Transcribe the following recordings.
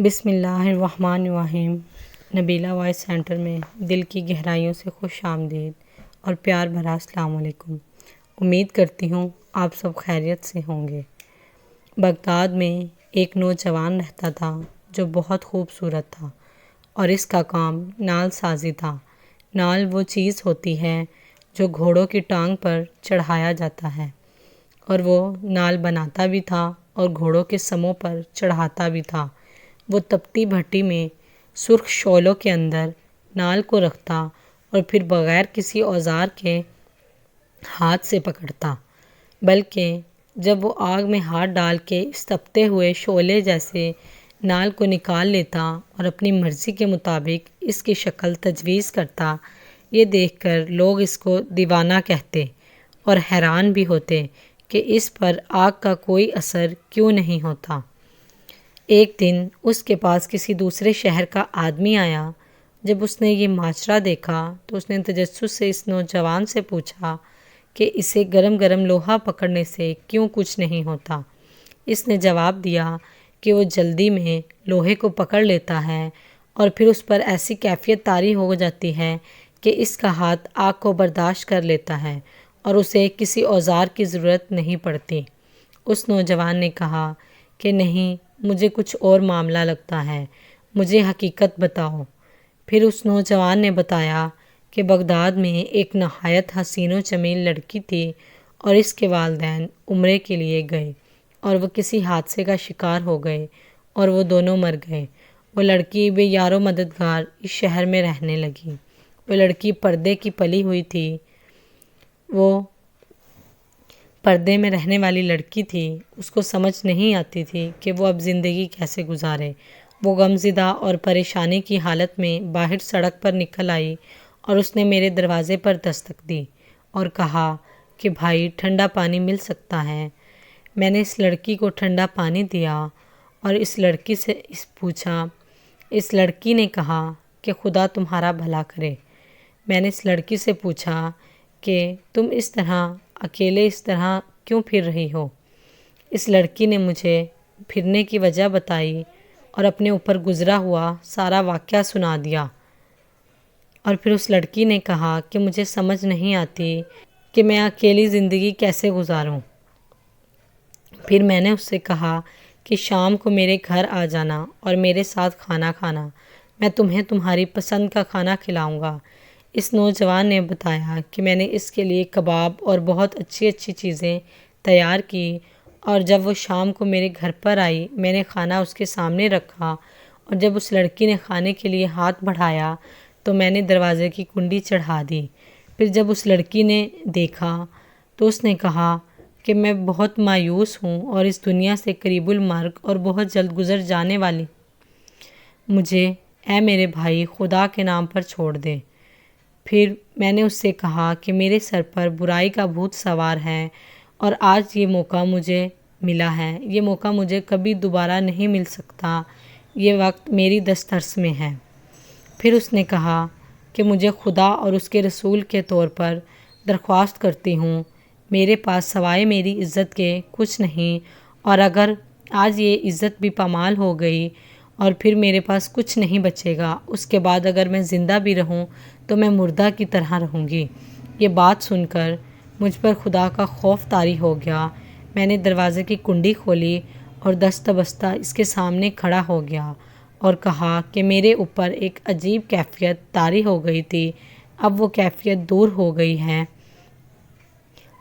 بسم اللہ الرحمن الرحیم۔ نبیلہ وائس سینٹر میں دل کی گہرائیوں سے خوش آمدید اور پیار بھرا السلام علیکم۔ امید کرتی ہوں آپ سب خیریت سے ہوں گے۔ بغداد میں ایک نوجوان رہتا تھا جو بہت خوبصورت تھا اور اس کا کام نال سازی تھا۔ نال وہ چیز ہوتی ہے جو گھوڑوں کی ٹانگ پر چڑھایا جاتا ہے، اور وہ نال بناتا بھی تھا اور گھوڑوں کے سموں پر چڑھاتا بھی تھا۔ وہ تپتی بھٹی میں سرخ شعلوں کے اندر نال کو رکھتا اور پھر بغیر کسی اوزار کے ہاتھ سے پکڑتا، بلکہ جب وہ آگ میں ہاتھ ڈال کے اس تپتے ہوئے شعلے جیسے نال کو نکال لیتا اور اپنی مرضی کے مطابق اس کی شکل تجویز کرتا، یہ دیکھ کر لوگ اس کو دیوانہ کہتے اور حیران بھی ہوتے کہ اس پر آگ کا کوئی اثر کیوں نہیں ہوتا۔ ایک دن اس کے پاس کسی دوسرے شہر کا آدمی آیا۔ جب اس نے یہ ماجرا دیکھا تو اس نے تجسس سے اس نوجوان سے پوچھا کہ اسے گرم گرم لوہا پکڑنے سے کیوں کچھ نہیں ہوتا۔ اس نے جواب دیا کہ وہ جلدی میں لوہے کو پکڑ لیتا ہے اور پھر اس پر ایسی کیفیت طاری ہو جاتی ہے کہ اس کا ہاتھ آگ کو برداشت کر لیتا ہے اور اسے کسی اوزار کی ضرورت نہیں پڑتی۔ اس نوجوان نے کہا کہ نہیں، مجھے کچھ اور معاملہ لگتا ہے، مجھے حقیقت بتاؤ۔ پھر اس نوجوان نے بتایا کہ بغداد میں ایک نہایت حسین و جمیل لڑکی تھی اور اس کے والدین عمرے کے لیے گئے اور وہ کسی حادثے کا شکار ہو گئے اور وہ دونوں مر گئے۔ وہ لڑکی بے یار و مددگار اس شہر میں رہنے لگی۔ وہ لڑکی پردے کی پلی ہوئی تھی، وہ پردے میں رہنے والی لڑکی تھی۔ اس کو سمجھ نہیں آتی تھی کہ وہ اب زندگی کیسے گزارے۔ وہ غمزدہ اور پریشانی کی حالت میں باہر سڑک پر نکل آئی اور اس نے میرے دروازے پر دستک دی اور کہا کہ بھائی، ٹھنڈا پانی مل سکتا ہے؟ میں نے اس لڑکی کو ٹھنڈا پانی دیا اور اس لڑکی سے پوچھا۔ اس لڑکی نے کہا کہ خدا تمہارا بھلا کرے۔ میں نے اس لڑکی سے پوچھا کہ تم اس طرح اکیلے اس طرح کیوں پھر رہی ہو؟ اس لڑکی نے مجھے پھرنے کی وجہ بتائی اور اپنے اوپر گزرا ہوا سارا واقعہ سنا دیا۔ اور پھر اس لڑکی نے کہا کہ مجھے سمجھ نہیں آتی کہ میں اکیلی زندگی کیسے گزاروں۔ پھر میں نے اس سے کہا کہ شام کو میرے گھر آ جانا اور میرے ساتھ کھانا کھانا، میں تمہیں تمہاری پسند کا کھانا کھلاؤں گا۔ اس نوجوان نے بتایا کہ میں نے اس کے لیے کباب اور بہت اچھی اچھی چیزیں تیار کی، اور جب وہ شام کو میرے گھر پر آئی، میں نے کھانا اس کے سامنے رکھا، اور جب اس لڑکی نے کھانے کے لیے ہاتھ بڑھایا تو میں نے دروازے کی کنڈی چڑھا دی۔ پھر جب اس لڑکی نے دیکھا تو اس نے کہا کہ میں بہت مایوس ہوں اور اس دنیا سے قریب المرگ اور بہت جلد گزر جانے والی، مجھے اے میرے بھائی خدا کے نام پر چھوڑ دے۔ پھر میں نے اس سے کہا کہ میرے سر پر برائی کا بھوت سوار ہے اور آج یہ موقع مجھے ملا ہے، یہ موقع مجھے کبھی دوبارہ نہیں مل سکتا، یہ وقت میری دسترس میں ہے۔ پھر اس نے کہا کہ مجھے خدا اور اس کے رسول کے طور پر درخواست کرتی ہوں، میرے پاس سوائے میری عزت کے کچھ نہیں، اور اگر آج یہ عزت بھی پامال ہو گئی اور پھر میرے پاس کچھ نہیں بچے گا، اس کے بعد اگر میں زندہ بھی رہوں تو میں مردہ کی طرح رہوں گی۔ یہ بات سن کر مجھ پر خدا کا خوف طاری ہو گیا۔ میں نے دروازے کی کنڈی کھولی اور دستہ بستہ اس کے سامنے کھڑا ہو گیا اور کہا کہ میرے اوپر ایک عجیب کیفیت طاری ہو گئی تھی، اب وہ کیفیت دور ہو گئی ہے۔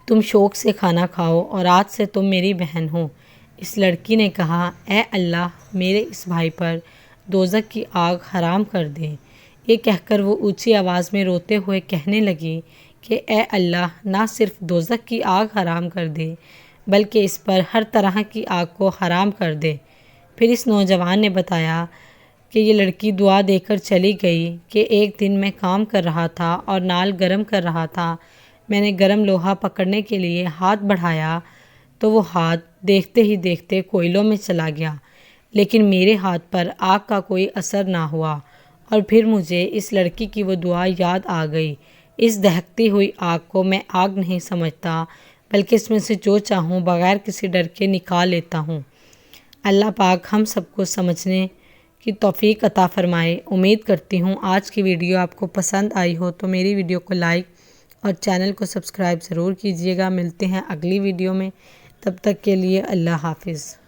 تم شوق سے کھانا کھاؤ اور آج سے تم میری بہن ہو۔ اس لڑکی نے کہا، اے اللہ، میرے اس بھائی پر دوزخ کی آگ حرام کر دے۔ یہ کہہ کر وہ اونچی آواز میں روتے ہوئے کہنے لگی کہ اے اللہ، نہ صرف دوزخ کی آگ حرام کر دے بلکہ اس پر ہر طرح کی آگ کو حرام کر دے۔ پھر اس نوجوان نے بتایا کہ یہ لڑکی دعا دے کر چلی گئی کہ ایک دن میں کام کر رہا تھا اور نال گرم کر رہا تھا، میں نے گرم لوہا پکڑنے کے لیے ہاتھ بڑھایا تو وہ ہاتھ دیکھتے ہی دیکھتے کوئلوں میں چلا گیا، لیکن میرے ہاتھ پر آگ کا کوئی اثر نہ ہوا۔ اور پھر مجھے اس لڑکی کی وہ دعا یاد آ گئی، اس دہکتی ہوئی آگ کو میں آگ نہیں سمجھتا بلکہ اس میں سے جو چاہوں بغیر کسی ڈر کے نکال لیتا ہوں۔ اللہ پاک ہم سب کو سمجھنے کی توفیق عطا فرمائے۔ امید کرتی ہوں آج کی ویڈیو آپ کو پسند آئی ہو تو میری ویڈیو کو لائک اور چینل کو سبسکرائب ضرور کیجیے گا۔ ملتے ہیں اگلی ویڈیو میں، تب تک کے لیے اللہ حافظ۔